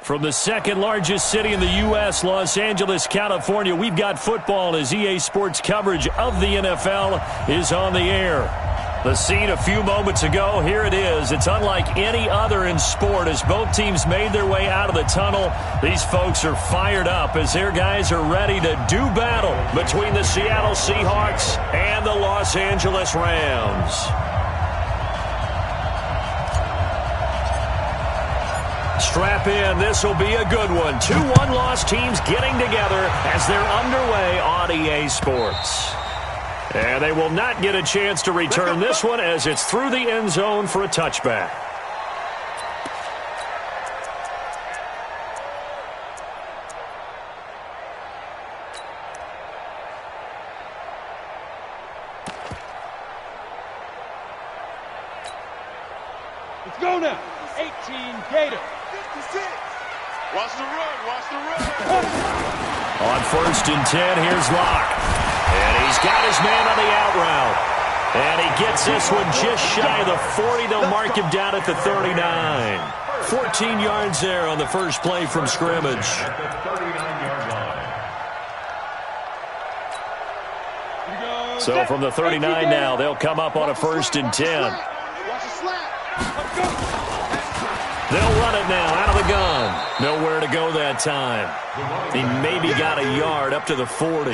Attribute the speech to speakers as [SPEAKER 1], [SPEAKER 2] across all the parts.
[SPEAKER 1] From the second largest city in the U.S., Los Angeles, California, we've got football as EA Sports coverage of the NFL is on the air. The scene a few moments ago, here it is. It's unlike any other in sport as both teams made their way out of the tunnel. These folks are fired up as their guys are ready to do battle between the Seattle Seahawks and the Los Angeles Rams. Strap in. This will be a good one. 2 one-loss teams getting together as they're underway on EA Sports. And they will not get a chance to return this one as it's through the end zone for a touchback.
[SPEAKER 2] Let's go now. 18 Gator.
[SPEAKER 3] Watch the run.
[SPEAKER 1] On 1st and 10, here's Locke. And he's got his man on the out route. And he gets this one just shy of the 40. They'll mark him down at the 39. 14 yards there on the first play from scrimmage. So from the 39 now, they'll come up on a 1st and 10. They'll run it now out of the gun. Nowhere to go that time. He maybe got a yard up to the 40.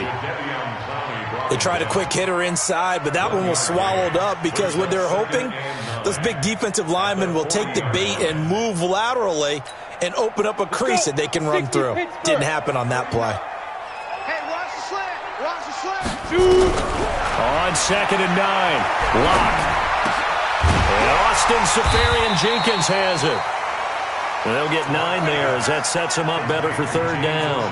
[SPEAKER 4] They tried a quick hitter inside, but that one was swallowed up because what they're hoping, those big defensive linemen will take the bait and move laterally and open up a crease that they can run through. Didn't happen on that play.
[SPEAKER 3] Hey, watch the slant.
[SPEAKER 1] On 2nd and 9, Locke. And Austin Seferian-Jenkins has it. They'll get 9 there as that sets them up better for 3rd down.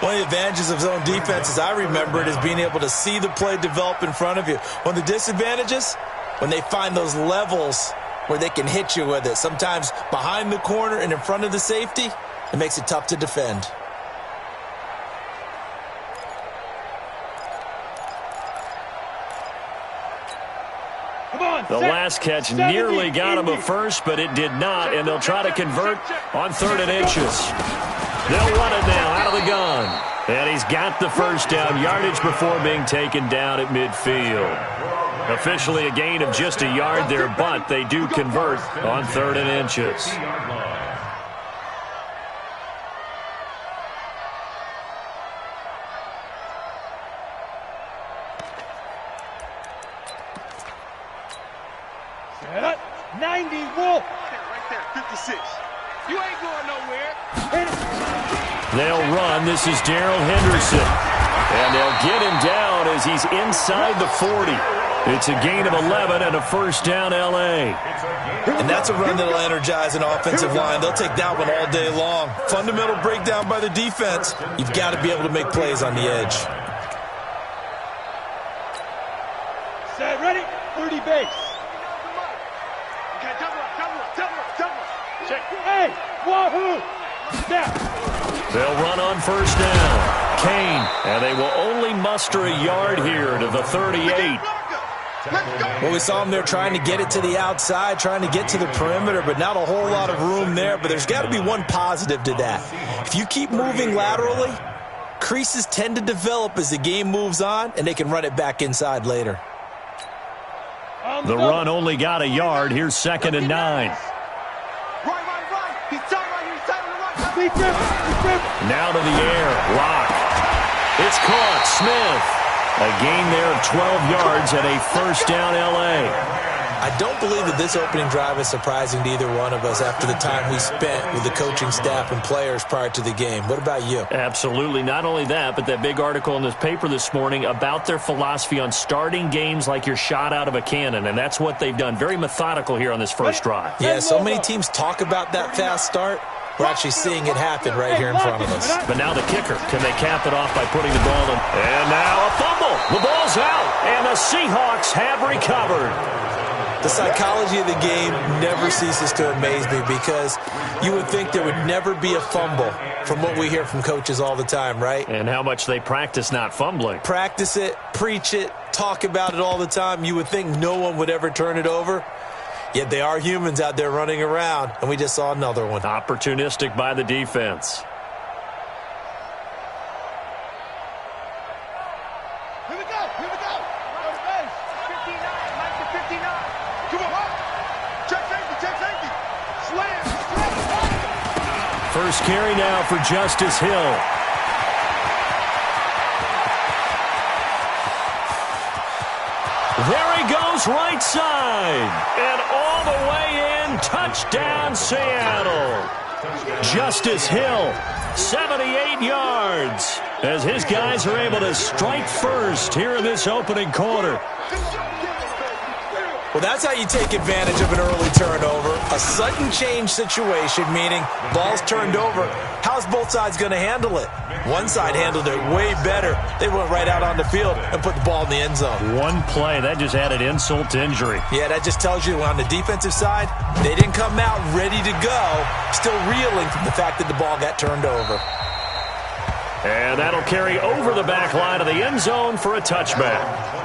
[SPEAKER 4] One of the advantages of zone defense, as I remember it, is being able to see the play develop in front of you. One of the disadvantages, when they find those levels where they can hit you with it, sometimes behind the corner and in front of the safety, it makes it tough to defend.
[SPEAKER 1] The last catch nearly got him a first, but it did not, and they'll try to convert on 3rd and inches. They'll run it now out of the gun. And he's got the first down, yardage before being taken down at midfield. Officially a gain of just a yard there, but they do convert on 3rd and inches.
[SPEAKER 2] Set up. 90 Wolf.
[SPEAKER 3] Right there, 56. You ain't going nowhere.
[SPEAKER 2] Hit it.
[SPEAKER 1] They'll run. This is Darrell Henderson. And they'll get him down as he's inside the 40. It's a gain of 11 and a 1st down, L.A.
[SPEAKER 4] And that's a run that'll energize an offensive line. They'll take that one all day long. Fundamental breakdown by the defense. You've got to be able to make plays on the edge.
[SPEAKER 2] Set, ready, 30 base.
[SPEAKER 3] Okay, double up.
[SPEAKER 2] Check. Hey, wahoo! Snap.
[SPEAKER 1] They'll run on 1st down. Kane, and they will only muster a yard here to the 38.
[SPEAKER 4] Well, we saw them there trying to get it to the outside, trying to get to the perimeter, but not a whole lot of room there. But there's got to be one positive to that. If you keep moving laterally, creases tend to develop as the game moves on, and they can run it back inside later.
[SPEAKER 1] The run only got a yard. Here's 2nd and 9. Now to the air. Locke. It's caught. Smith. A gain there of 12 yards and a 1st down, L.A.
[SPEAKER 4] I don't believe that this opening drive is surprising to either one of us after the time we spent with the coaching staff and players prior to the game. What about you?
[SPEAKER 1] Absolutely. Not only that, but that big article in this paper this morning about their philosophy on starting games like you're shot out of a cannon, and that's what they've done. Very methodical here on this first drive.
[SPEAKER 4] Yeah, so many teams talk about that fast start. We're actually seeing it happen right here in front of us.
[SPEAKER 1] But now the kicker. Can they cap it off by putting the ball in? And now a fumble. The ball's out, and the Seahawks have recovered.
[SPEAKER 4] The psychology of the game never ceases to amaze me because you would think there would never be a fumble from what we hear from coaches all the time, right?
[SPEAKER 1] And how much they practice not fumbling.
[SPEAKER 4] Practice it, preach it, talk about it all the time. You would think no one would ever turn it over. Yet they are humans out there running around, and we just saw another one.
[SPEAKER 1] Opportunistic by the defense.
[SPEAKER 3] Here we go. Here we go. Go to base. 59. Mike to 59. Come on. Check safety. Check safety. Slam.
[SPEAKER 1] First carry now for Justice Hill. There he goes, right side. And all the way in, touchdown Seattle. Justice Hill, 78 yards, as his guys are able to strike first here in this opening quarter.
[SPEAKER 4] Well, that's how you take advantage of an early turnover. A sudden change situation, meaning ball's turned over. How's both sides going to handle it? One side handled it way better. They went right out on the field and put the ball in the end zone.
[SPEAKER 1] One play, that just added insult to injury.
[SPEAKER 4] Yeah, that just tells you on the defensive side, they didn't come out ready to go, still reeling from the fact that the ball got turned over.
[SPEAKER 1] And that'll carry over the back line of the end zone for a touchback.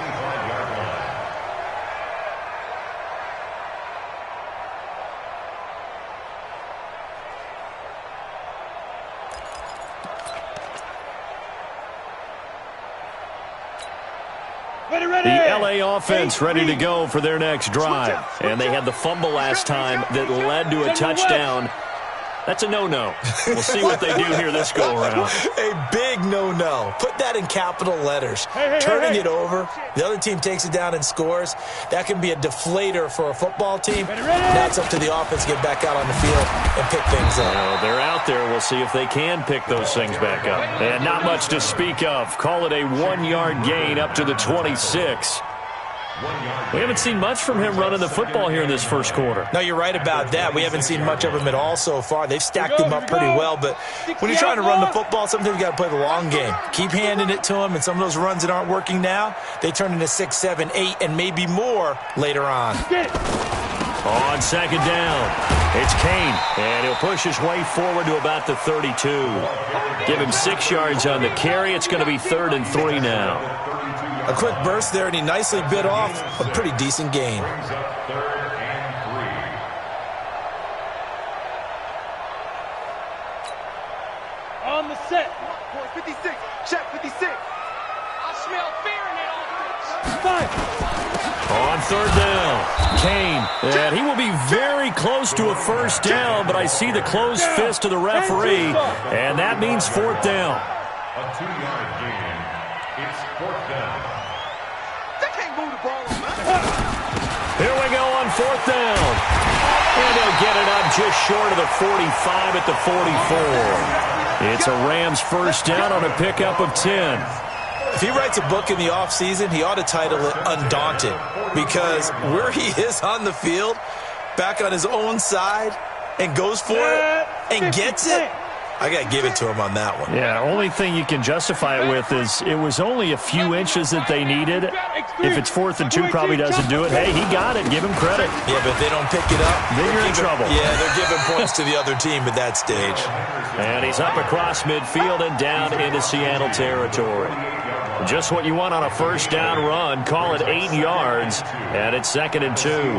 [SPEAKER 1] The LA offense ready to go for their next drive. And they had the fumble last time that led to a touchdown. That's a no-no. We'll see what they do here this go-around.
[SPEAKER 4] A big no-no. Put that in capital letters. Turning it over, the other team takes it down and scores. That can be a deflator for a football team. Now it's up to the offense to get back out on the field and pick things up.
[SPEAKER 1] Well, they're out there. We'll see if they can pick those things back up. And not much to speak of. Call it a 1-yard gain up to the 26. We haven't seen much from him running the football here in this first quarter.
[SPEAKER 4] No, you're right about that. We haven't seen much of him at all so far. They've stacked him up pretty well, but when you're trying to run the football, sometimes you got to play the long game. Keep handing it to him, and some of those runs that aren't working now, they turn into 6, 7, 8, and maybe more later on.
[SPEAKER 1] On second down, it's Kane, and he'll push his way forward to about the 32. Give him 6 yards on the carry. It's going to be 3rd and 3 now.
[SPEAKER 4] A quick burst there, and he nicely bit off a pretty decent gain.
[SPEAKER 2] On the set.
[SPEAKER 3] 56. Check 56. I smell fear in that offense.
[SPEAKER 2] 5.
[SPEAKER 1] On 3rd down, Kane, and he will be very close to a first down, but I see the closed fist of the referee, and that means 4th down.
[SPEAKER 5] A 2-yard gain. It's 4th down.
[SPEAKER 3] They can't move the ball, man.
[SPEAKER 1] Here we go on 4th down. And they'll get it up just short of the 45 at the 44. It's a Rams first down on a pickup of 10.
[SPEAKER 4] If he writes a book in the offseason, he ought to title it Undaunted, because where he is on the field, back on his own side, and goes for it and gets it, I got to give it to him on that one.
[SPEAKER 1] Yeah, only thing you can justify it with is it was only a few inches that they needed. If it's 4th and 2, probably doesn't do it. Hey, he got it. Give him credit.
[SPEAKER 4] Yeah, but if they don't pick it up,
[SPEAKER 1] then you're in trouble.
[SPEAKER 4] Yeah, they're giving points to the other team at that stage.
[SPEAKER 1] And he's up across midfield and down into Seattle territory. Just what you want on a first down run. Call it 8 yards, and it's 2nd and 2.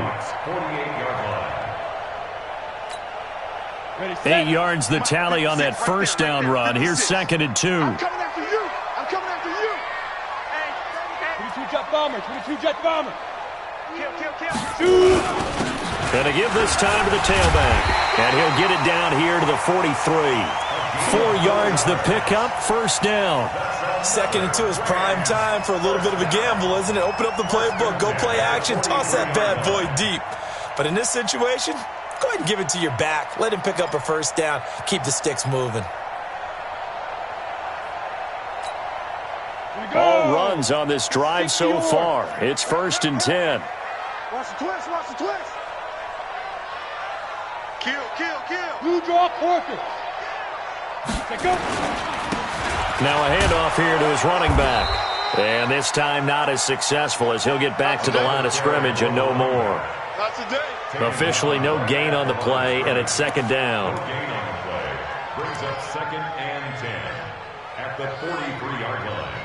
[SPEAKER 1] 8 yards the tally on that first down run. Here's 2nd and 2.
[SPEAKER 3] I'm coming after you. I'm coming after you.
[SPEAKER 2] 22 jet bomber. 22 jet bomber.
[SPEAKER 3] Kill.
[SPEAKER 1] Gonna give this time to the tailback, and he'll get it down here to the 43. 4 yards the pickup, first down.
[SPEAKER 4] 2nd and 2 is prime time for a little bit of a gamble, isn't it? Open up the playbook, go play action, toss that bad boy deep. But in this situation, go ahead and give it to your back. Let him pick up a first down. Keep the sticks moving.
[SPEAKER 1] All runs on this drive so far. It's 1st and 10.
[SPEAKER 3] Watch the twist. Watch the twist. Kill.
[SPEAKER 2] Blue draw Porker. Go.
[SPEAKER 1] Now a handoff here to his running back. And this time not as successful, as he'll get back to the line of scrimmage and no more.
[SPEAKER 3] Not today.
[SPEAKER 1] Officially no gain on the play, and it's 2nd down.
[SPEAKER 5] Gain on the play brings up 2nd and 10 at the 43-yard line.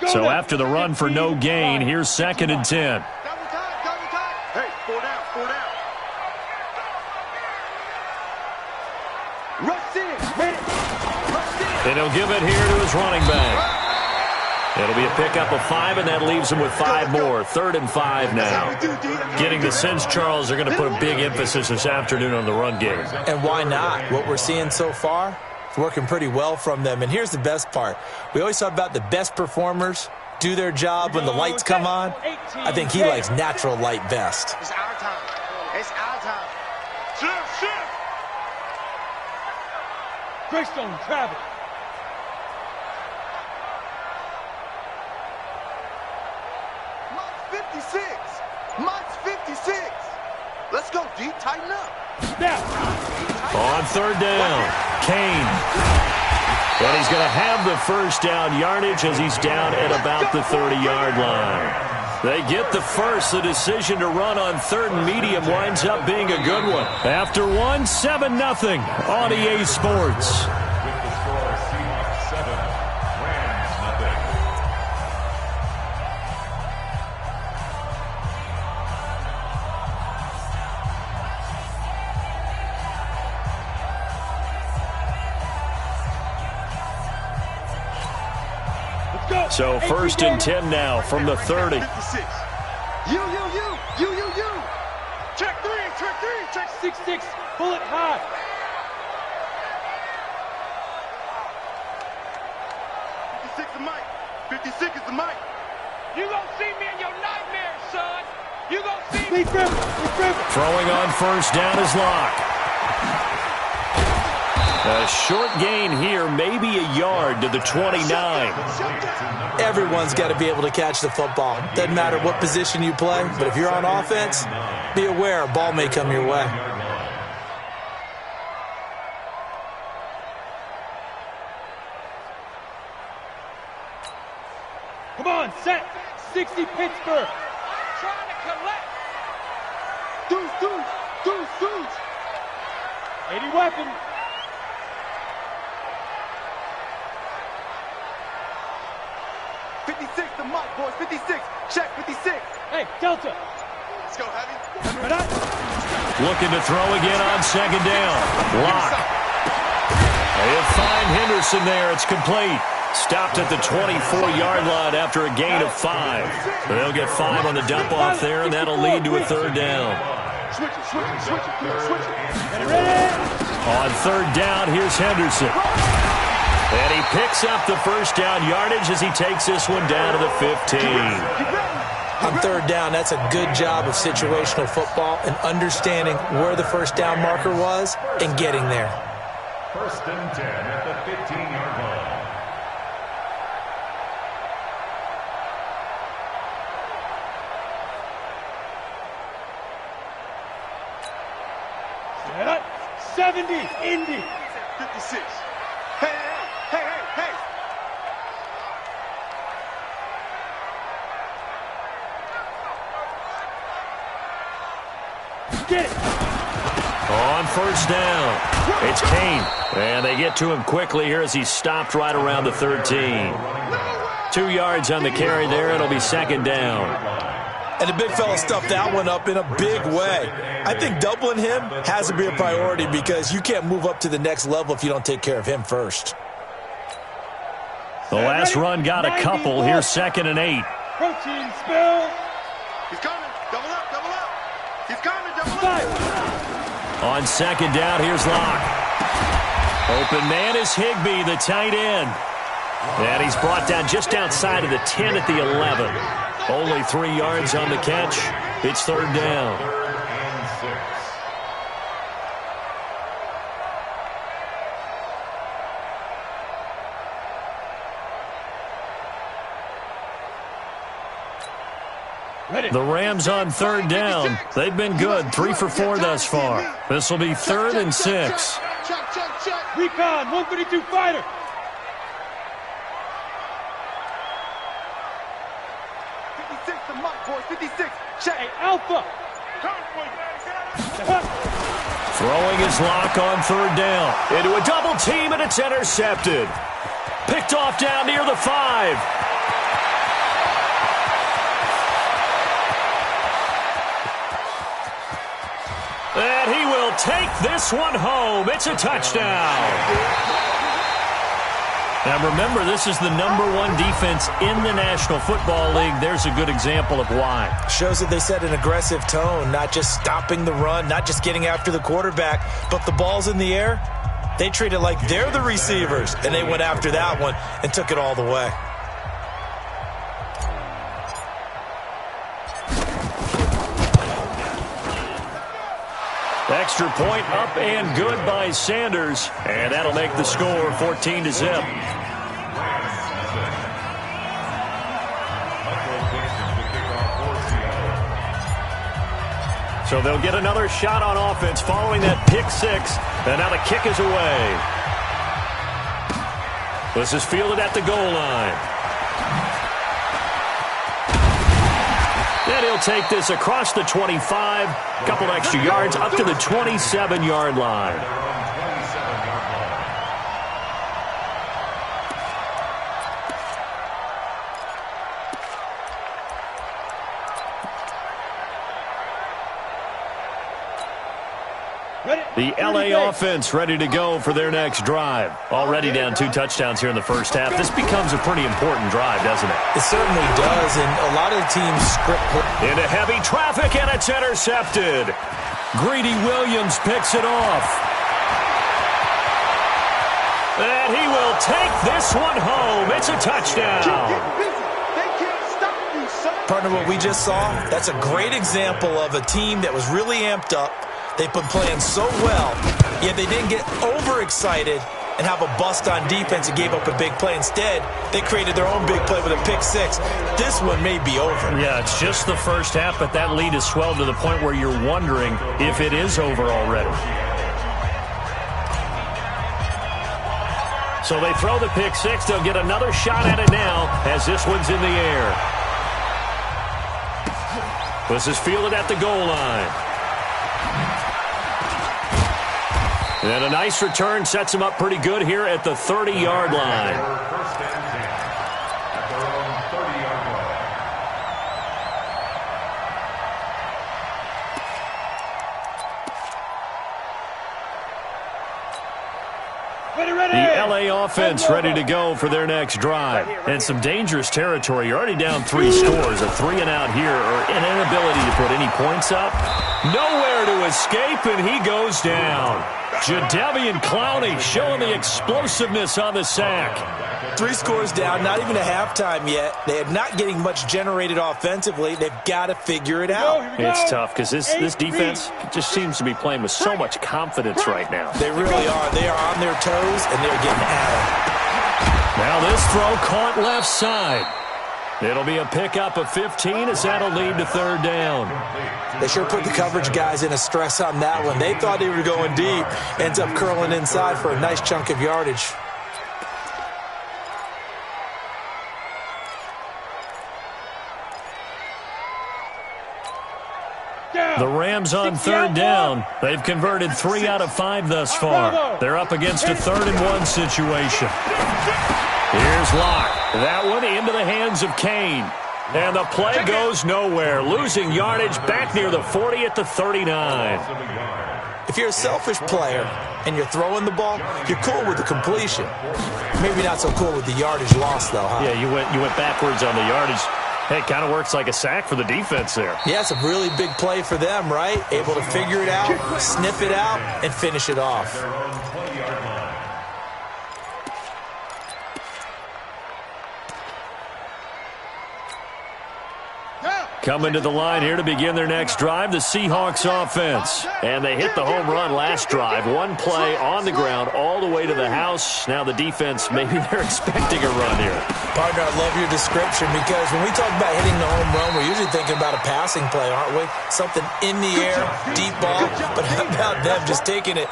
[SPEAKER 1] So after the run for no gain, here's 2nd and 10.
[SPEAKER 3] Hey, 4 down, 4 down. Rush in, rush in.
[SPEAKER 1] And he'll give it here to his running back. It'll be a pickup of 5, and that leaves him with 5 more. 3rd and 5 now. Getting the sense, Charles, they're going to put a big emphasis this afternoon on the run game.
[SPEAKER 4] And why not? What we're seeing so far is working pretty well from them. And here's the best part. We always talk about the best performers do their job when the lights come on. I think he likes natural light vest.
[SPEAKER 3] It's our time. It's our time. Shift, shift.
[SPEAKER 2] Greystone travel.
[SPEAKER 3] Mike's 56. Mike's 56. Let's go, D. Tighten up.
[SPEAKER 2] Now.
[SPEAKER 1] On 3rd down, Kane. And he's going to have the first down yardage as he's down at about the 30-yard line. They get the first. The decision to run on 3rd and medium winds up being a good one. After 1, 7-0 on EA Sports.
[SPEAKER 5] With the score, Seahawks 7, Rams nothing.
[SPEAKER 1] So 1st and 10 now from the 30.
[SPEAKER 3] 56. You. Check 3, check
[SPEAKER 2] 6-6, bullet high.
[SPEAKER 3] 56 is Mike. 56 is the Mike. You gonna see me in your nightmares, son. You gonna see me.
[SPEAKER 2] Big grip.
[SPEAKER 1] Throwing on 1st down is Locke. A short gain here, maybe a yard to the 29.
[SPEAKER 4] Everyone's got to be able to catch the football. Doesn't matter what position you play, but if you're on offense, be aware a ball may come your way.
[SPEAKER 2] Come on, set. 60 Pittsburgh.
[SPEAKER 3] Trying to collect. Deuce.
[SPEAKER 2] 80 weapon.
[SPEAKER 3] 56 to Mike, boys. 56. Check 56.
[SPEAKER 2] Hey, Delta.
[SPEAKER 3] Let's go, Heavy.
[SPEAKER 1] Looking to throw again on 2nd down. Locke. They'll find Henderson there. It's complete. Stopped at the 24-yard line after a gain of 5. They'll get 5 on the dump off there, and that'll lead to a 3rd down.
[SPEAKER 3] Switch it.
[SPEAKER 1] On 3rd down, here's Henderson. And he picks up the first down yardage as he takes this one down to the 15.
[SPEAKER 4] On 3rd down, that's a good job of situational football and understanding where the first down marker was and getting there.
[SPEAKER 5] 1st and 10 at the 15-yard line.
[SPEAKER 2] Set up. 70, Indy.
[SPEAKER 3] 56. Hey.
[SPEAKER 2] Get it.
[SPEAKER 1] On 1st down, it's Kane. And they get to him quickly here as he stopped right around the 13. 2 yards on the carry there. It'll be 2nd down.
[SPEAKER 4] And the big fella stuffed that one up in a big way. I think doubling him has to be a priority because you can't move up to the next level if you don't take care of him first.
[SPEAKER 1] The last run got a couple. Here's 2nd and 8.
[SPEAKER 2] Protein spill.
[SPEAKER 3] He's coming. Double up. He's coming. Double up.
[SPEAKER 1] On 2nd down, here's Locke. Open man is Higbee, the tight end. And he's brought down just outside of the 10 at the 11. Only 3 yards on the catch. It's 3rd down.
[SPEAKER 5] 3rd and 6.
[SPEAKER 1] The Rams on 3rd down. They've been good, 3 for 4 thus far. This will be 3rd and 6.
[SPEAKER 3] Check.
[SPEAKER 2] Recon, 132 fighter.
[SPEAKER 3] 56 to Mike, boys. 56. Check.
[SPEAKER 2] Hey, Alpha.
[SPEAKER 1] Throwing his Locke on 3rd down. Into a double team, and it's intercepted. Picked off down near the 5. take this one home. It's a touchdown. Now remember, this is the #1 defense in the National Football League. There's a good example of why.
[SPEAKER 4] Shows that they set an aggressive tone, not just stopping the run, not just getting after the quarterback, but the ball's in the air. They treat it like they're the receivers, and they went after that one and took it all the way.
[SPEAKER 1] Extra point up and good by Sanders, and that'll make the score 14-0. So they'll get another shot on offense following that pick six, and now the kick is away. This is fielded at the goal line. And he'll take this across the 25, couple extra yards up to the 27-yard line. The LA offense ready to go for their next drive. Already down 2 touchdowns here in the first half. This becomes a pretty important drive, doesn't it?
[SPEAKER 4] It certainly does, and a lot of the teams script.
[SPEAKER 1] Into heavy traffic, and it's intercepted. Greedy Williams picks it off. And he will take this one home. It's a touchdown.
[SPEAKER 4] Partner, what we just saw, that's a great example of a team that was really amped up. They've been playing so well, yet they didn't get overexcited and have a bust on defense and gave up a big play. Instead, they created their own big play with a pick six. This one may be over.
[SPEAKER 1] Yeah, it's just the first half, but that lead has swelled to the point where you're wondering if it is over already. So they throw the pick six. They'll get another shot at it now as this one's in the air. This is fielded at the goal line. And a nice return sets him up pretty good here at the 30-yard line.
[SPEAKER 5] First and 10 at their own 30-yard line.
[SPEAKER 1] The LA offense ready to go for their next drive. And some dangerous territory. You're already down 3 scores. A 3-and-out here, or an inability to put any points up. Nowhere to escape, and he goes down. Jadeveon Clowney showing the explosiveness on the sack.
[SPEAKER 4] 3 scores down, not even a halftime yet. They are not getting much generated offensively. They've got to figure it out.
[SPEAKER 1] It's tough because this defense just seems to be playing with so much confidence right now.
[SPEAKER 4] They really are. They are on their toes, and they're getting at it.
[SPEAKER 1] Now this throw caught left side. It'll be a pickup of 15 as that'll lead to 3rd down.
[SPEAKER 4] They sure put the coverage guys in a stress on that one. They thought they were going deep. Ends up curling inside for a nice chunk of yardage.
[SPEAKER 1] The Rams on 3rd down. They've converted 3 out of 5 thus far. They're up against a 3rd-and-1 situation. Here's Locke. That one into the hands of Kane. And the play goes nowhere. Losing yardage back near the 40 at the 39.
[SPEAKER 4] If you're a selfish player and you're throwing the ball, you're cool with the completion. Maybe not so cool with the yardage loss, though, huh?
[SPEAKER 1] Yeah, you went backwards on the yardage. Hey, it kind of works like a sack for the defense there.
[SPEAKER 4] Yeah, it's a really big play for them, right? Able to figure it out, sniff it out, and finish it off.
[SPEAKER 1] Coming to the line here to begin their next drive, the Seahawks offense. And they hit the home run last drive. 1 play on the ground all the way to the house. Now the defense, maybe they're expecting a run here.
[SPEAKER 4] Partner, I love your description because when we talk about hitting the home run, we're usually thinking about a passing play, aren't we? Something in the air, deep ball. But how about them just taking it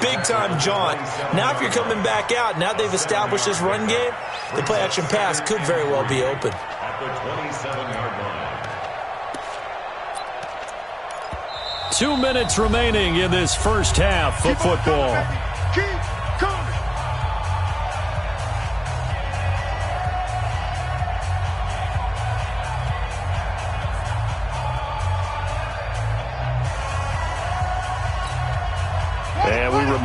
[SPEAKER 4] big-time jaunt? Now if you're coming back out, now they've established this run game, the play-action pass could very well be open.
[SPEAKER 5] At the 27-yard line.
[SPEAKER 1] 2 minutes remaining in this first half of football.
[SPEAKER 3] Keep coming.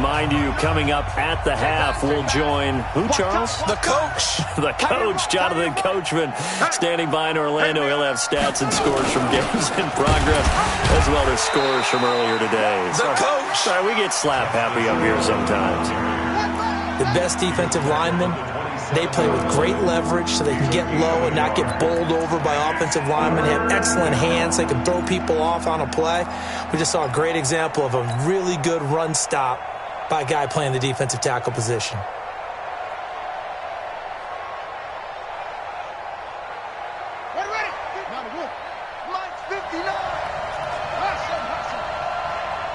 [SPEAKER 1] remind you, coming up at the half, we'll join who, Charles?
[SPEAKER 4] The coach.
[SPEAKER 1] The coach, Jonathan Coachman, standing by in Orlando. He'll have stats and scores from games in progress, as well as scores from earlier today.
[SPEAKER 4] The coach.
[SPEAKER 1] Sorry, we get slap happy up here sometimes.
[SPEAKER 4] The best defensive linemen, they play with great leverage so they can get low and not get bowled over by offensive linemen. They have excellent hands. They can throw people off on a play. We just saw a great example of a really good run stop by a guy playing the defensive tackle position.
[SPEAKER 3] Ready. Mike's 59.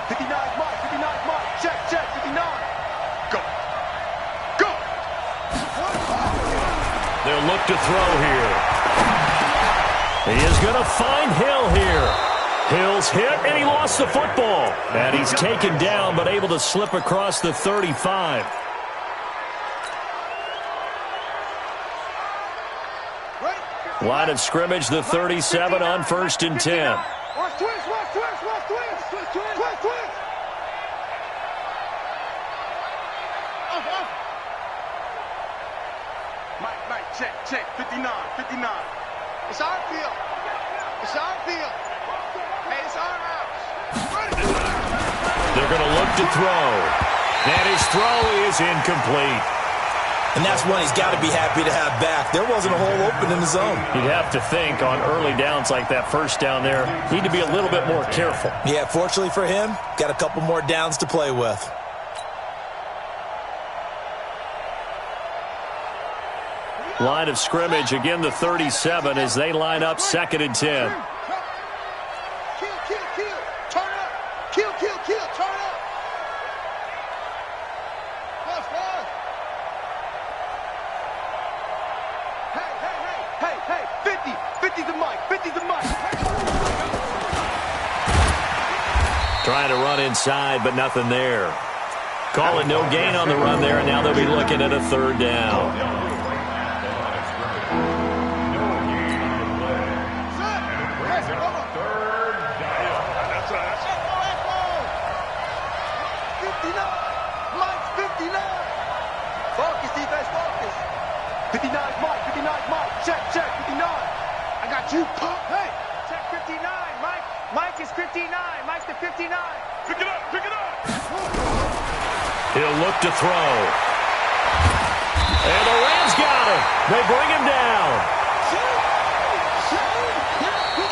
[SPEAKER 3] 59 Mike. 59 Mike. Check. 59. Go.
[SPEAKER 1] They'll look to throw here. He is going to find Hill here. Hill's hit, and he lost the football. And he's taken down, but able to slip across the 35. Line of scrimmage, the 37 on 1st and 10.
[SPEAKER 3] Watch twist. Mike, check. 59. It's our field. Hey, it's our house.
[SPEAKER 1] They're going to look to throw. And his throw is incomplete.
[SPEAKER 4] And that's one he's got to be happy to have back. There wasn't a hole open in the zone.
[SPEAKER 1] You'd have to think on early downs like that first down there, need to be a little bit more careful.
[SPEAKER 4] Yeah, fortunately for him, got a couple more downs to play with.
[SPEAKER 1] Line of scrimmage, again the 37 as they line up 2nd and 10.
[SPEAKER 3] Kill. Turn up. Kill. Turn up. Fast. Hey. 50 to Mike.
[SPEAKER 1] Trying to run inside, but nothing there. Call it no gain on the run there, and now they'll be looking at a 3rd down.
[SPEAKER 3] Mike's 59. Focus, defense, focus. 59 Mike. Check. 59. I got you. Hey.
[SPEAKER 6] Check 59. Mike is 59. Mike's the 59.
[SPEAKER 3] Pick it up.
[SPEAKER 1] He'll look to throw. And the Rams got him. They bring him down.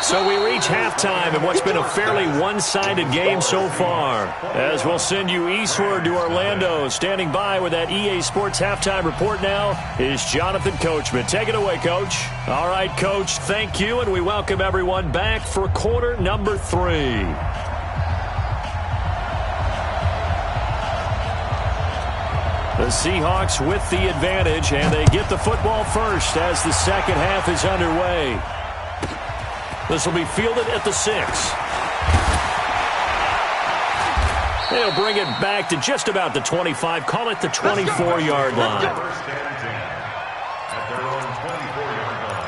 [SPEAKER 1] So we reach halftime in what's been a fairly one-sided game so far. As we'll send you eastward to Orlando. Standing by with that EA Sports halftime report now is Jonathan Coachman. Take it away, Coach. All right, Coach, thank you, and we welcome everyone back for quarter number 3. The Seahawks with the advantage, and they get the football first as the second half is underway. This will be fielded at the 6. They'll bring it back to just about the 25. Call it the 24-yard line.
[SPEAKER 5] First and 10 at their own 24-yard line.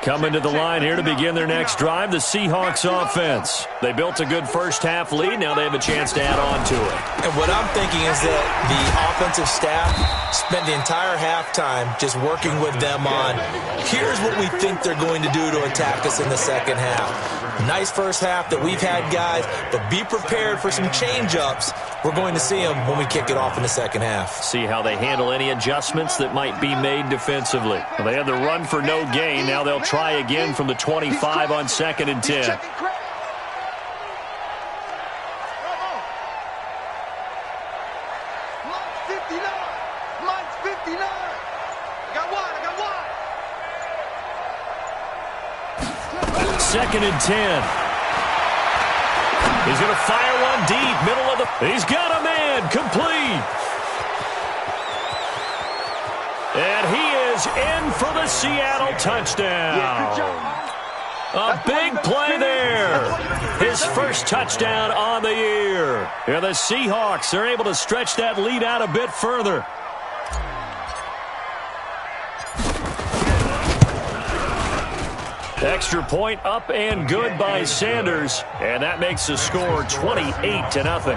[SPEAKER 1] Coming to the line here to begin their next drive, the Seahawks offense. They built a good first-half lead. Now they have a chance to add on to it.
[SPEAKER 4] And what I'm thinking is that the offensive staff spent the entire halftime just working with them on, here's what we think they're going to do to attack us in the second half. Nice first half that we've had, guys, but be prepared for some change-ups. We're going to see them when we kick it off in the second half.
[SPEAKER 1] See how they handle any adjustments that might be made defensively. Well, they had the run for no gain. Now they'll try again from the 25 on 2nd and 10.
[SPEAKER 3] Mike's 59. I got one.
[SPEAKER 1] 2nd and 10. He's going to fire one deep, middle of the... He's got a man, complete. And he is in for the Seattle touchdown. A big play there. His first touchdown on the year. And the Seahawks are able to stretch that lead out a bit further. Extra point up and good by Sanders, and that makes the score 28-0.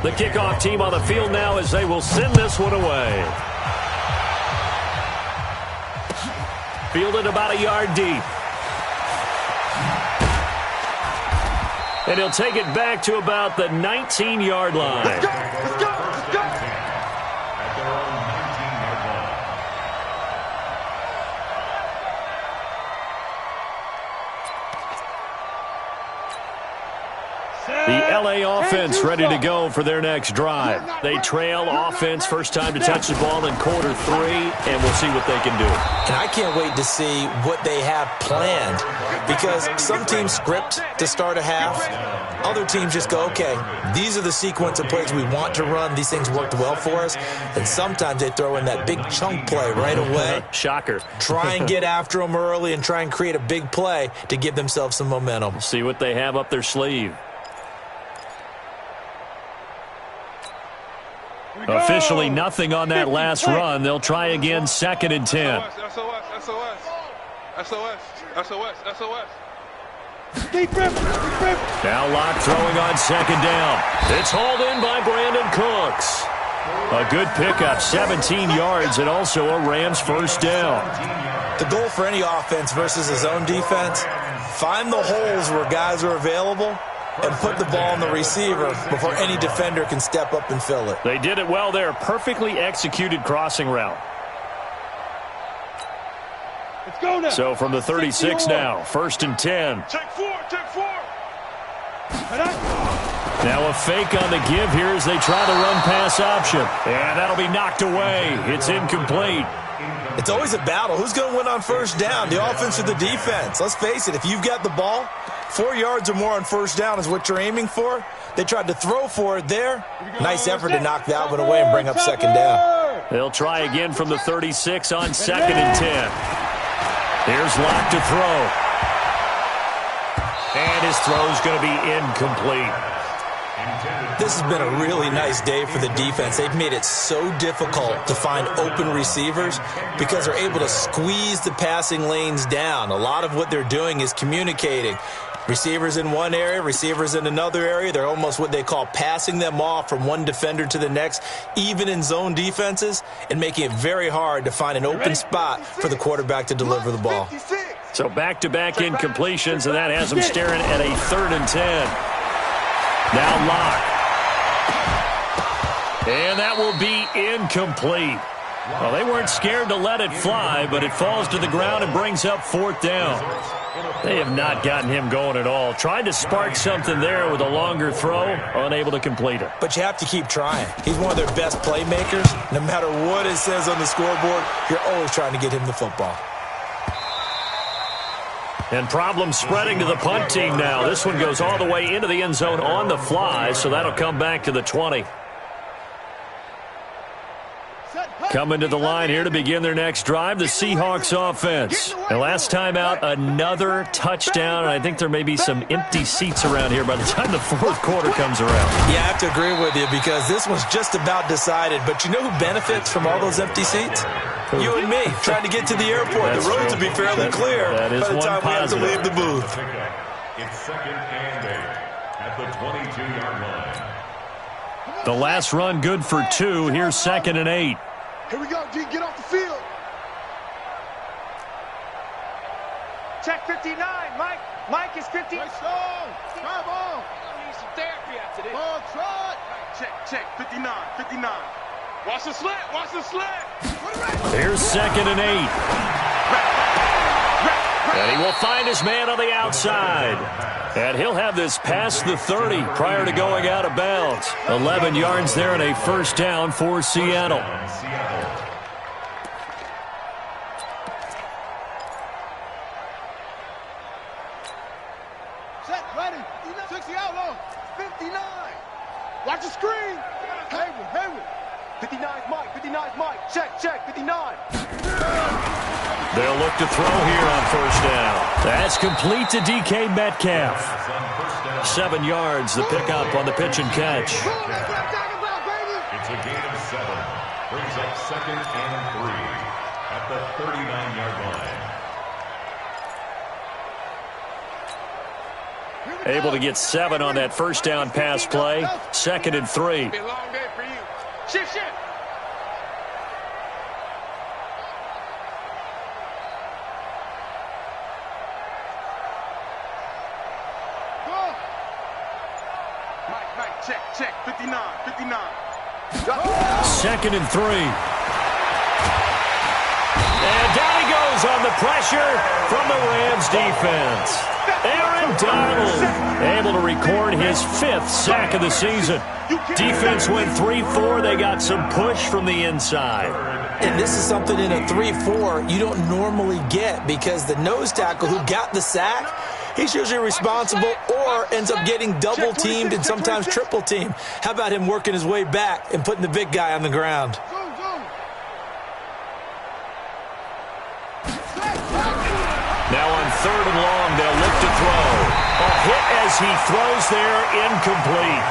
[SPEAKER 1] The kickoff team on the field now as they will send this one away. Fielded about a yard deep. And he'll take it back to about the 19-yard line.
[SPEAKER 3] Let's go! Let's go! Let's go!
[SPEAKER 5] At their own 19-yard line.
[SPEAKER 1] The LA offense ready to go for their next drive. They trail offense first time to touch the ball in quarter 3, and we'll see what they can do.
[SPEAKER 4] And I can't wait to see what they have planned, because some teams script to start a half. Other teams just go, okay, these are the sequence of plays we want to run. These things worked well for us. And sometimes they throw in that big chunk play right away.
[SPEAKER 1] Shocker.
[SPEAKER 4] Try and get after them early and try and create a big play to give themselves some momentum.
[SPEAKER 1] See what they have up their sleeve. Officially nothing on that last run. They'll try again, 2nd and 10.
[SPEAKER 3] SOS.
[SPEAKER 1] Now Locke throwing on 2nd down. It's hauled in by Brandon Cooks. A good pickup, 17 yards, and also a Rams first down.
[SPEAKER 4] The goal for any offense versus a zone defense, find the holes where guys are available and put the ball on the receiver before any defender can step up and fill it.
[SPEAKER 1] They did it well there. Perfectly executed crossing route.
[SPEAKER 2] Let's go now.
[SPEAKER 1] So from the 36 now, 1st and 10.
[SPEAKER 3] Take 4.
[SPEAKER 1] Now a fake on the give here as they try the run-pass option. And that'll be knocked away. It's incomplete.
[SPEAKER 4] It's always a battle. Who's going to win on first down, the offense or the defense? Let's face it, if you've got the ball, 4 yards or more on first down is what you're aiming for. They tried to throw for it there. Nice effort to knock that one away and bring up 2nd down.
[SPEAKER 1] They'll try again from the 36 on 2nd and 10. Here's Locke to throw. And his throw's going to be incomplete.
[SPEAKER 4] This has been a really nice day for the defense. They've made it so difficult to find open receivers because they're able to squeeze the passing lanes down. A lot of what they're doing is communicating. Receivers in one area, receivers in another area. They're almost what they call passing them off from one defender to the next, even in zone defenses, and making it very hard to find an open spot for the quarterback to deliver the ball.
[SPEAKER 1] So back-to-back incompletions, and that has them staring at a 3rd and 10. Now Locke. And that will be incomplete. Well, they weren't scared to let it fly, but it falls to the ground and brings up 4th down. They have not gotten him going at all. Tried to spark something there with a longer throw, unable to complete it.
[SPEAKER 4] But you have to keep trying. He's one of their best playmakers. No matter what it says on the scoreboard, you're always trying to get him the football.
[SPEAKER 1] And problems spreading to the punt team now. This one goes all the way into the end zone on the fly, so that'll come back to the 20. Coming to the line here to begin their next drive, the Seahawks offense. And last time out, another touchdown, and I think there may be some empty seats around here by the time the 4th quarter comes around.
[SPEAKER 4] Yeah, I have to agree with you because this one's just about decided. But you know who benefits from all those empty seats? You and me, trying to get to the airport.
[SPEAKER 1] That's
[SPEAKER 4] the roads
[SPEAKER 1] true.
[SPEAKER 4] will be fairly clear
[SPEAKER 1] That is
[SPEAKER 4] by the time we have to leave the booth.
[SPEAKER 5] It's 2nd and 8 at the 22-yard line.
[SPEAKER 1] The last run good for 2. Here's 2nd and 8.
[SPEAKER 3] Here we go, D. Get off the field.
[SPEAKER 6] Check 59, Mike. Mike is 50.
[SPEAKER 3] Nice song. Drive on.
[SPEAKER 6] I need some therapy after this.
[SPEAKER 3] Ball trot.
[SPEAKER 6] Check. 59.
[SPEAKER 3] Watch the slant.
[SPEAKER 1] Here's 2nd and 8. And he will find his man on the outside. And he'll have this past the 30 prior to going out of bounds. 11 yards there and a first down for Seattle.
[SPEAKER 3] Set, ready. 60 out low. 59. Watch the screen. Hayward.
[SPEAKER 6] 59's Mike. Check. 59.
[SPEAKER 1] They'll look to throw here on first down. That's complete to DK Metcalf. 7 yards, the pickup on the pitch and catch.
[SPEAKER 5] It's a gain of 7. Brings up 2nd and 3 at the 39-yard line.
[SPEAKER 1] Able to get 7 on that first down pass play. 2nd and 3.
[SPEAKER 3] Be a long day for you. Shift. Mike, check. 59.
[SPEAKER 1] 2nd and 3. And down he goes on the pressure from the Rams defense. Aaron Donald able to record his 5th sack of the season. Defense went 3-4. They got some push from the inside.
[SPEAKER 4] And this is something in a 3-4 you don't normally get, because the nose tackle who got the sack, he's usually responsible or ends up getting double teamed and sometimes triple teamed. How about him working his way back and putting the big guy on the ground?
[SPEAKER 1] Now on 3rd and long, they'll look to throw. A hit as he throws there, incomplete.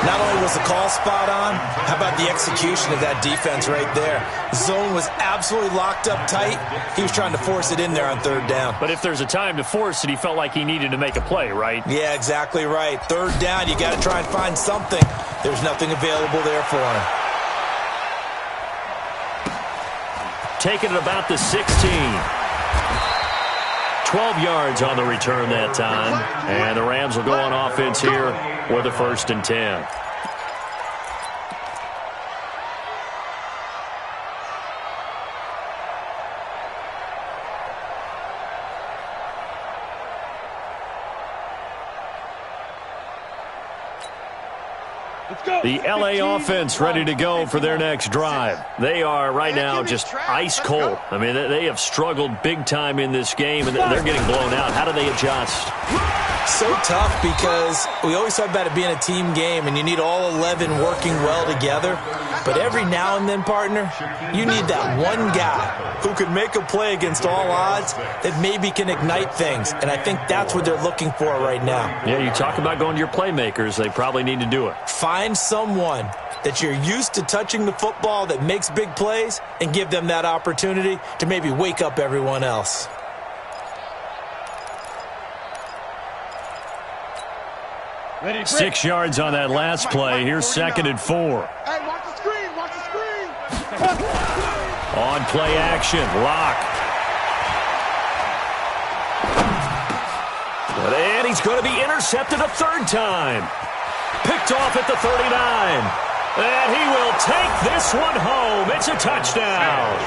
[SPEAKER 4] Not only was the call spot on, how about the execution of that defense right there? Zone was absolutely locked up tight. He was trying to force it in there on 3rd down.
[SPEAKER 1] But if there's a time to force it, he felt like he needed to make a play, right?
[SPEAKER 4] Yeah, exactly right. 3rd down, you got to try and find something. There's nothing available there for him.
[SPEAKER 1] Taking it about the 16. 12 yards on the return that time. And the Rams will go on offense here with a 1st and 10. The L.A. offense ready to go for their next drive. They are right now just ice cold. I mean, they have struggled big time in this game, and they're getting blown out. How do they adjust?
[SPEAKER 4] So tough, because we always talk about it being a team game, and you need all 11 working well together. But every now and then, partner, you need that one guy who can make a play against all odds that maybe can ignite things. And I think that's what they're looking for right now.
[SPEAKER 1] Yeah, you talk about going to your playmakers. They probably need to do it.
[SPEAKER 4] Find someone that you're used to touching the football that makes big plays and give them that opportunity to maybe wake up everyone else.
[SPEAKER 2] Ready,
[SPEAKER 1] 6 yards on that last play. Here's 2nd and 4.
[SPEAKER 3] Hey, watch the screen.
[SPEAKER 1] On play action, Lock. And he's going to be intercepted a 3rd time. Picked off at the 39. And he will take this one home. It's a touchdown.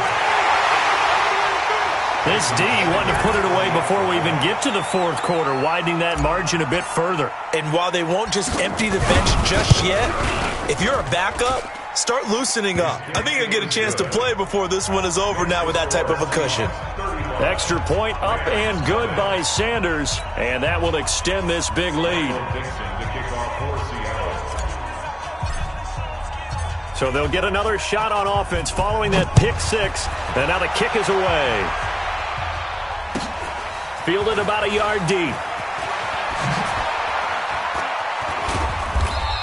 [SPEAKER 1] This D wanted to put it away before we even get to the 4th quarter, widening that margin a bit further.
[SPEAKER 4] And while they won't just empty the bench just yet, if you're a backup, start loosening up. I think you'll get a chance to play before this one is over now with that type of a cushion.
[SPEAKER 1] Extra point up and good by Sanders, and that will extend this big lead. So they'll get another shot on offense following that pick 6, and now the kick is away. Fielded about a yard deep.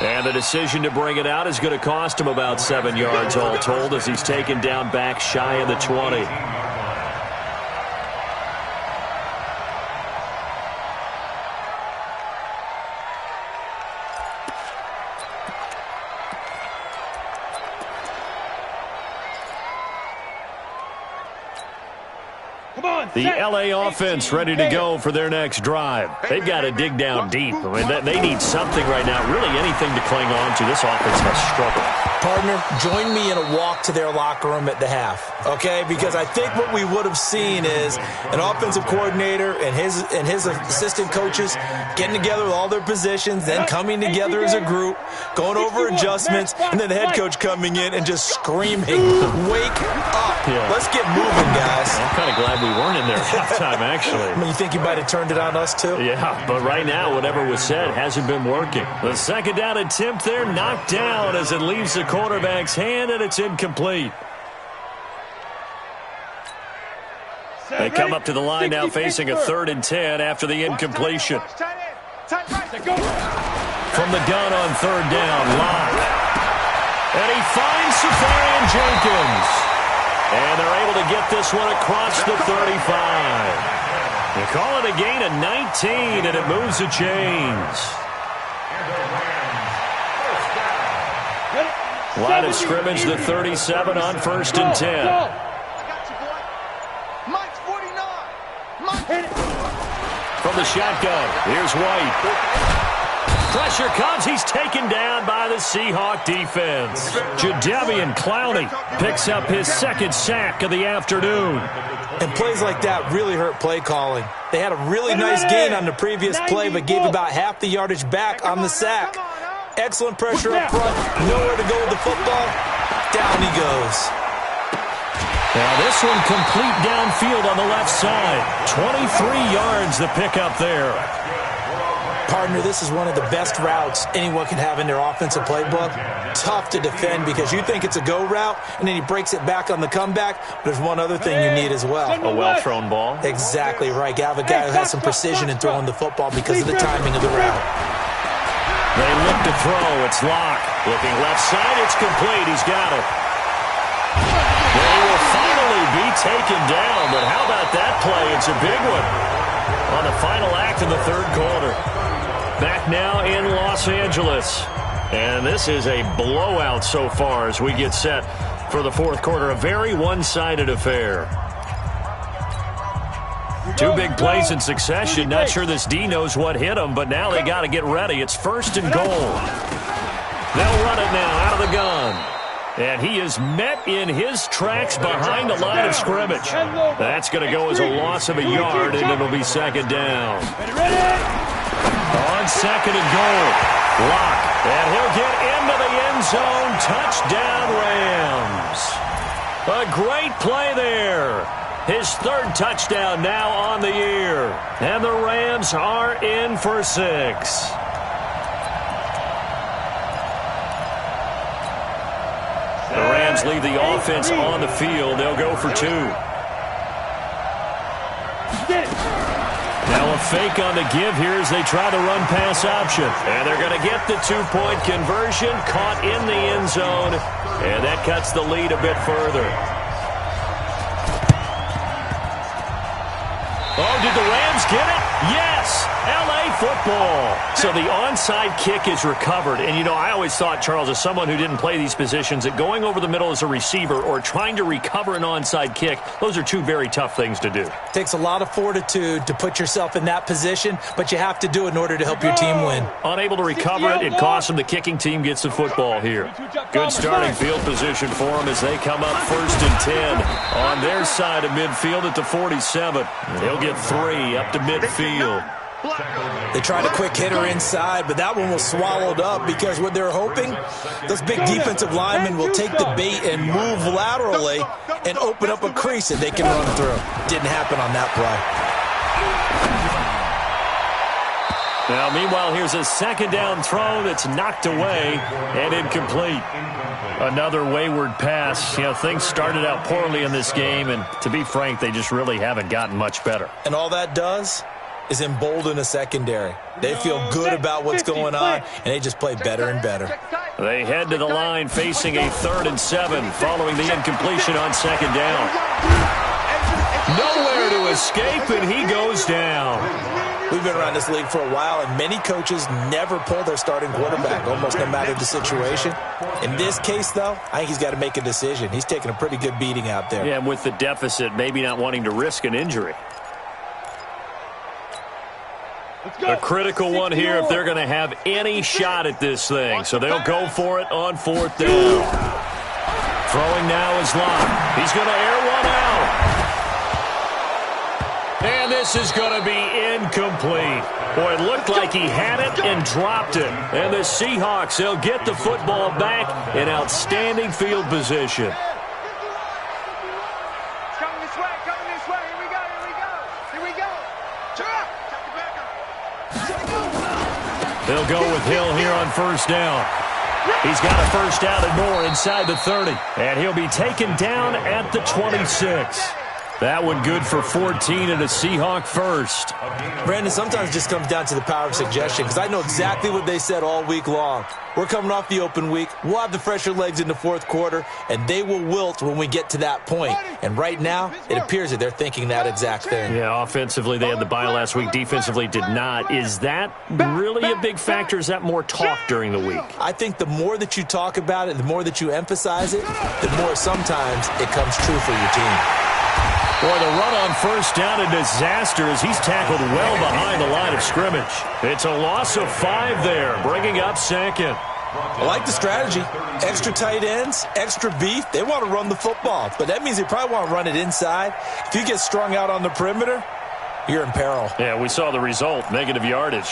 [SPEAKER 1] And the decision to bring it out is going to cost him about 7 yards all told, as he's taken down back shy of the 20. The L.A. offense ready to go for their next drive. They've got to dig down deep. I mean, they need something right now, really anything to cling on to. This offense has struggled.
[SPEAKER 4] Partner, join me in a walk to their locker room at the half, okay? Because I think what we would have seen is an offensive coordinator and his assistant coaches getting together with all their positions, then coming together as a group, going over adjustments, and then the head coach coming in and just screaming, wake up. Yeah. Let's get moving, guys.
[SPEAKER 1] I'm kind of glad we weren't in there at halftime, actually.
[SPEAKER 4] I mean, you think you might have turned it on us, too?
[SPEAKER 1] Yeah, but right now, whatever was said hasn't been working. The 2nd down attempt there knocked down as it leaves the quarterback's hand, and it's incomplete. They come up to the line now facing a 3rd and 10 after the incompletion. From the gun on 3rd down, Lock. And he finds Safarian Jenkins. And they're able to get this one across the 35. They call it a gain of 19, and it moves the chains. Line of scrimmage, the 37 on 1st and 10.
[SPEAKER 3] Mike's 49.
[SPEAKER 1] From the shotgun, here's White. Pressure comes. He's taken down by the Seahawk defense. Jadeveon Clowney picks up his second sack of the afternoon.
[SPEAKER 4] And plays like that really hurt play calling. They had a really nice gain on the previous play, but gave about half the yardage back on the sack. Excellent pressure up front. Nowhere to go with the football. Down he goes.
[SPEAKER 1] Now this one complete downfield on the left side. 23 yards the pickup there.
[SPEAKER 4] Partner, this is one of the best routes anyone can have in their offensive playbook. Tough to defend because you think it's a go route, and then he breaks it back on the comeback. But there's one other thing you need as well.
[SPEAKER 1] A well-thrown ball.
[SPEAKER 4] Exactly right. You have a guy who has some precision in throwing the football because of the timing of the route.
[SPEAKER 1] They look to throw. It's Locke. Looking left side. It's complete. He's got it. They will finally be taken down. But how about that play? It's a big one on the final act of the third quarter. Back now in Los Angeles. And this is a blowout so far as we get set for the fourth quarter. A very one-sided affair. Two big plays in succession. Not sure this D knows what hit them, but now they got to get ready. It's 1st and goal. They'll run it now out of the gun. And he is met in his tracks behind the line of scrimmage. That's going to go as a loss of a yard, and it'll be 2nd down. On 2nd and goal, Locke. And he'll get into the end zone. Touchdown, Rams. A great play there. His 3rd touchdown now on the year. And the Rams are in for 6. The Rams leave the offense on the field. They'll go for 2. Now a fake on the give here as they try the run-pass option. And they're going to get the 2-point conversion. Caught in the end zone. And that cuts the lead a bit further. Oh, did the Rams get it? Yes! L.A. football. So the onside kick is recovered. And, you know, I always thought, Charles, as someone who didn't play these positions, that going over the middle as a receiver or trying to recover an onside kick, those are two very tough things to do.
[SPEAKER 4] Takes a lot of fortitude to put yourself in that position, but you have to do it in order to help your team win.
[SPEAKER 1] Unable to recover it, it costs them. The kicking team gets the football here. Good starting field position for them as they come up 1st and 10 on their side of midfield at the 47. He'll get 3 up to midfield.
[SPEAKER 4] They tried a quick hitter inside, but that one was swallowed up because what they're hoping, those big defensive linemen will take the bait and move laterally and open up a crease that they can run through. Didn't happen on that play.
[SPEAKER 1] Now, meanwhile, here's a 2nd down throw that's knocked away and incomplete. Another wayward pass. You know, things started out poorly in this game, and to be frank, they just really haven't gotten much better.
[SPEAKER 4] And all that does is embolden a secondary. They feel good about what's going on, and they just play better and better.
[SPEAKER 1] They head to the line facing a 3rd and 7 following the incompletion on 2nd down. Nowhere to escape, and he goes down.
[SPEAKER 4] We've been around this league for a while, and many coaches never pull their starting quarterback, almost no matter the situation. In this case, though, I think he's got to make a decision. He's taking a pretty good beating out there.
[SPEAKER 1] Yeah, and with the deficit, maybe not wanting to risk an injury. A critical one here if they're going to have any shot at this thing. So they'll go for it on 4th down. Throwing now is Locke. He's going to air one out. And this is going to be incomplete. Boy, it looked like he had it and dropped it. And the Seahawks, they'll get the football back in outstanding field position.
[SPEAKER 6] It's coming this way, coming this way. Here we go, here we go. Here we go.
[SPEAKER 1] They'll go with Hill here on 1st down. He's got a 1st down and more inside the 30. And he'll be taken down at the 26. That one good for 14 and a Seahawk first.
[SPEAKER 4] Brandon, sometimes it just comes down to the power of suggestion, because I know exactly what they said all week long. We're coming off the open week. We'll have the fresher legs in the fourth quarter, and they will wilt when we get to that point. And right now, it appears that they're thinking that exact thing.
[SPEAKER 1] Yeah, offensively, they had the bye last week. Defensively, did not. Is that really a big factor? Is that more talk during the week?
[SPEAKER 4] I think the more that you talk about it, the more that you emphasize it, the more sometimes it comes true for your team.
[SPEAKER 1] Boy, the run on first down, a disaster as he's tackled well behind the line of scrimmage. It's a loss of 5 there, bringing up second.
[SPEAKER 4] I like the strategy. Extra tight ends, extra beef. They want to run the football, but that means they probably want to run it inside. If you get strung out on the perimeter, you're in peril.
[SPEAKER 1] Yeah, we saw the result, negative yardage.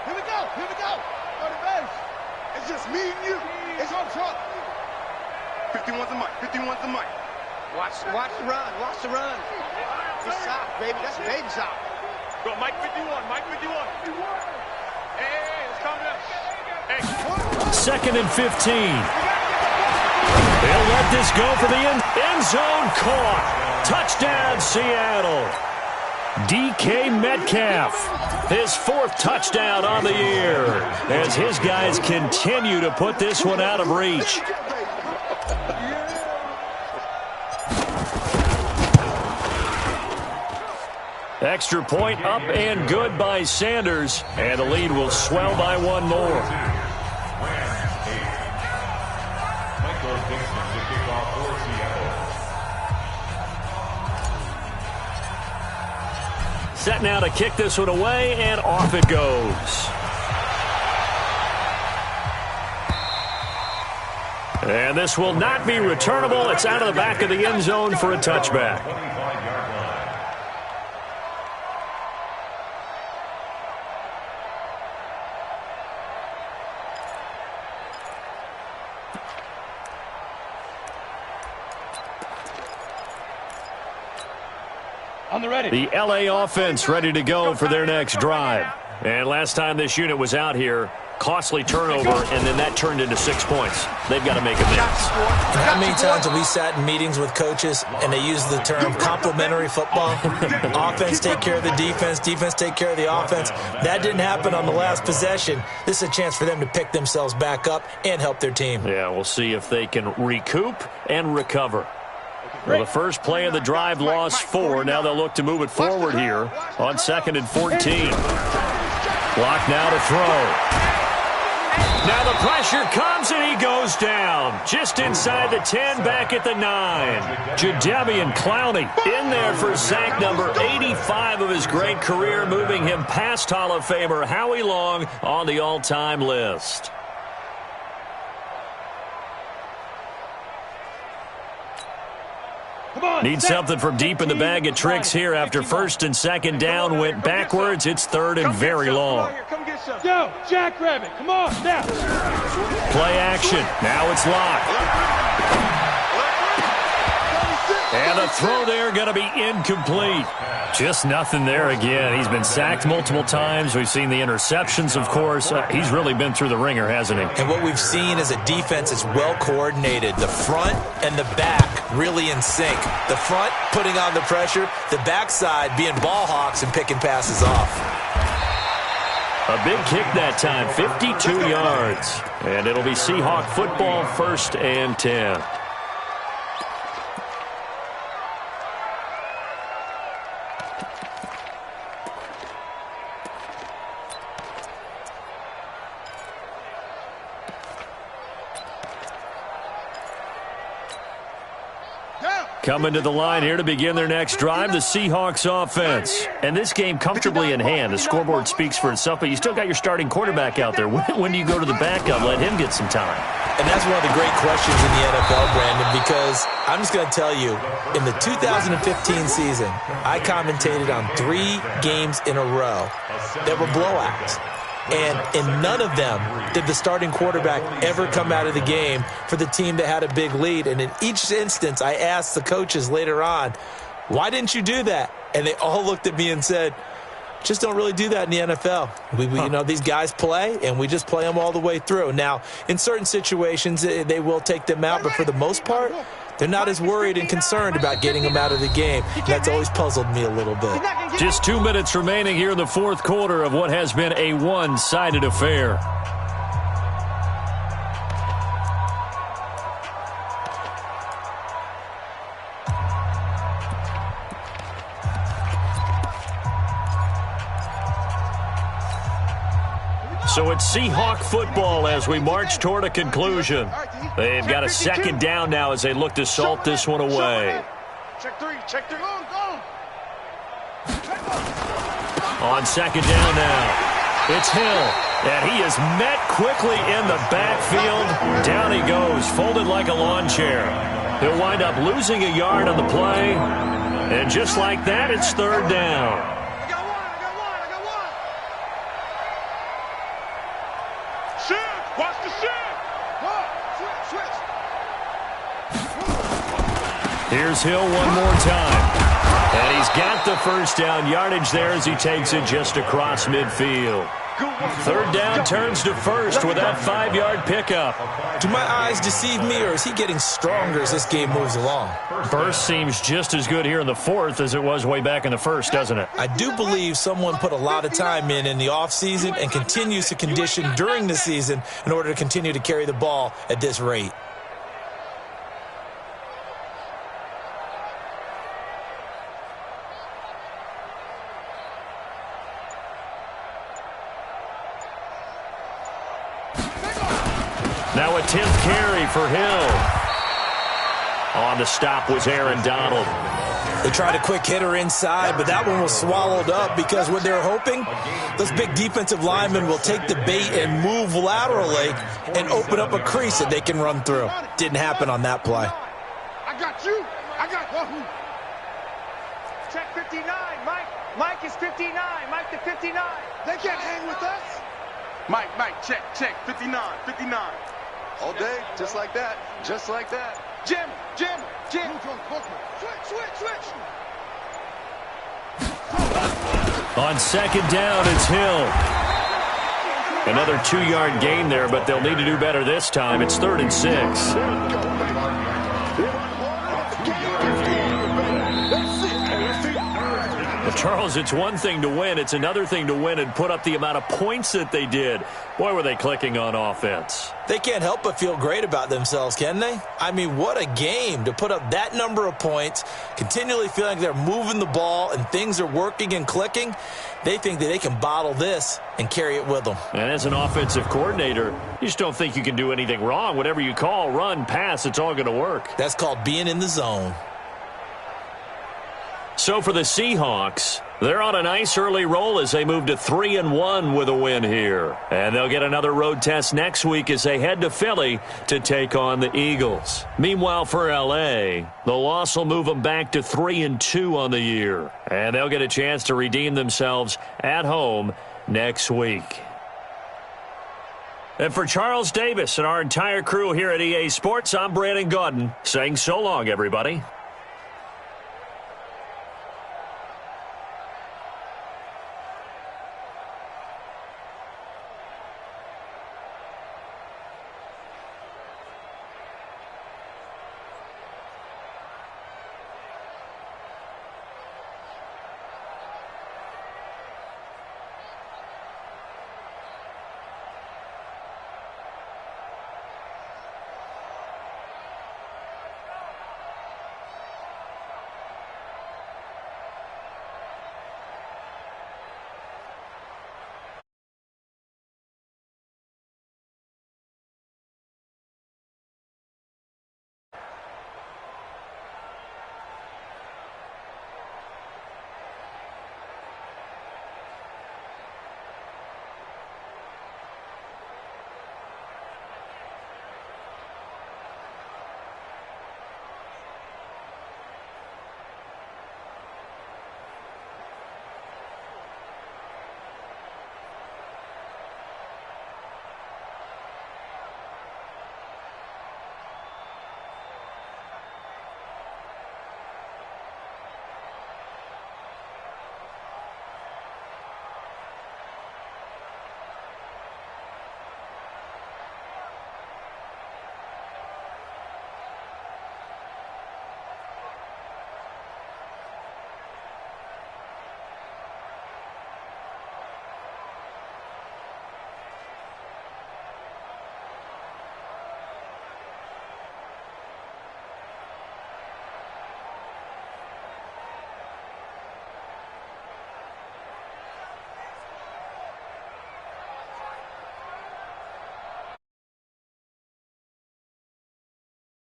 [SPEAKER 3] Here we go. Here we go. Go to base. It's just me and you. It's on front. 51's the mic. 51's the mic.
[SPEAKER 6] Watch the run. Watch the run. It's soft, baby. That's baby soft.
[SPEAKER 3] Go, Mike 51. Mike 51. Hey, let's calm down. Hey.
[SPEAKER 1] 2nd and 15. They'll let this go for the end zone. Caught. Touchdown, Seattle. DK Metcalf, his 4th touchdown on the year, as his guys continue to put this one out of reach. Extra point up and good by Sanders, and the lead will swell by 1 more. Set now to kick this one away, and off it goes. And this will not be returnable. It's out of the back of the end zone for a touchback.
[SPEAKER 2] On the ready.
[SPEAKER 1] The LA offense ready to go for their next drive. And last time this unit was out here, costly turnover, and then that turned into 6 points. They've got to make amends.
[SPEAKER 4] How many times have we sat in meetings with coaches and they use the term complementary football? Offense take care of the defense, defense take care of the offense. That didn't happen on the last possession. This is a chance for them to pick themselves back up and help their team.
[SPEAKER 1] Yeah, we'll see if they can recoup and recover. Well, the first play of the drive lost 4. Now they'll look to move it forward here on 2nd and 14. Block now to throw. Now the pressure comes and he goes down. Just inside the 10, back at the 9. Jadeveon Clowney in there for sack number 85 of his great career, moving him past Hall of Famer Howie Long on the all-time list. Need something from deep in the bag of tricks here after 1st and 2nd down went backwards. It's 3rd and very long.
[SPEAKER 2] Go, Jackrabbit. Come on, now.
[SPEAKER 1] Play action. Now it's locked. And the throw there going to be incomplete. Just nothing there again. He's been sacked multiple times. We've seen the interceptions, of course. He's really been through the ringer, hasn't he?
[SPEAKER 4] And what we've seen is a defense that's well coordinated. The front and the back really in sync. The front putting on the pressure. The backside being ball hawks and picking passes off.
[SPEAKER 1] A big kick that time, 52 yards. And it'll be Seahawk football, 1st and 10. Coming to the line here to begin their next drive, the Seahawks offense. And this game comfortably in hand. The scoreboard speaks for itself, but you still got your starting quarterback out there. When do you go to the backup? Let him get some time.
[SPEAKER 4] And that's one of the great questions in the NFL, Brandon, because I'm just going to tell you, in the 2015 season, I commentated on 3 games in a row that were blowouts. And in none of them did the starting quarterback ever come out of the game for the team that had a big lead. And in each instance, I asked the coaches later on, why didn't you do that? And they all looked at me and said, Just don't really do that in the NFL. You know, these guys play, and we just play them all the way through. Now, in certain situations, they will take them out, but for the most part, they're not as worried and concerned about getting them out of the game. That's always puzzled me a little bit.
[SPEAKER 1] Just 2 minutes remaining here in the fourth quarter of what has been a one-sided affair. So it's Seahawk football as we march toward a conclusion. They've got a second down now as they look to salt this one away.
[SPEAKER 3] Check three, check three. Go.
[SPEAKER 1] On second down now, it's Hill, and he is met quickly in the backfield. Down he goes, folded like a lawn chair. He'll wind up losing a yard on the play, and just like that, it's third down.
[SPEAKER 3] Watch the shit! Switch!
[SPEAKER 1] Here's Hill one more time. And he's got the first down yardage there as he takes it just across midfield. Third down turns to first with that 5-yard pickup.
[SPEAKER 4] Do my eyes deceive me, or is he getting stronger as this game moves along?
[SPEAKER 1] Burst seems just as good here in the fourth as it was way back in the first, doesn't it?
[SPEAKER 4] I do believe someone put a lot of time in the offseason and continues to condition during the season in order to continue to carry the ball at this rate.
[SPEAKER 1] Now a 10th carry for Hill. On the stop was Aaron Donald.
[SPEAKER 4] They tried a quick hitter inside, but that one was swallowed up because what they're hoping, those big defensive linemen will take the bait and move laterally and open up a crease that they can run through. Didn't happen on that play.
[SPEAKER 3] I got you.
[SPEAKER 6] Check 59, Mike. Mike is 59. Mike to 59.
[SPEAKER 3] They can't hang with us. Mike, check. 59. All day, just like that. Jim. Switch.
[SPEAKER 1] On second down, it's Hill. Another 2-yard gain there, but they'll need to do better this time. It's 3rd and 6. Well, Charles, it's one thing to win. It's another thing to win and put up the amount of points that they did. Boy, were they clicking on offense.
[SPEAKER 4] They can't help but feel great about themselves, can they? I mean, what a game to put up that number of points, continually feeling like they're moving the ball and things are working and clicking. They think that they can bottle this and carry it with them.
[SPEAKER 1] And as an offensive coordinator, you just don't think you can do anything wrong. Whatever you call, run, pass, it's all going to work.
[SPEAKER 4] That's called being in the zone.
[SPEAKER 1] So for the Seahawks, they're on a nice early roll as they move to 3-1 with a win here. And they'll get another road test next week as they head to Philly to take on the Eagles. Meanwhile, for L.A., the loss will move them back to 3-2 on the year. And they'll get a chance to redeem themselves at home next week. And for Charles Davis and our entire crew here at EA Sports, I'm Brandon Gaudin saying so long, everybody.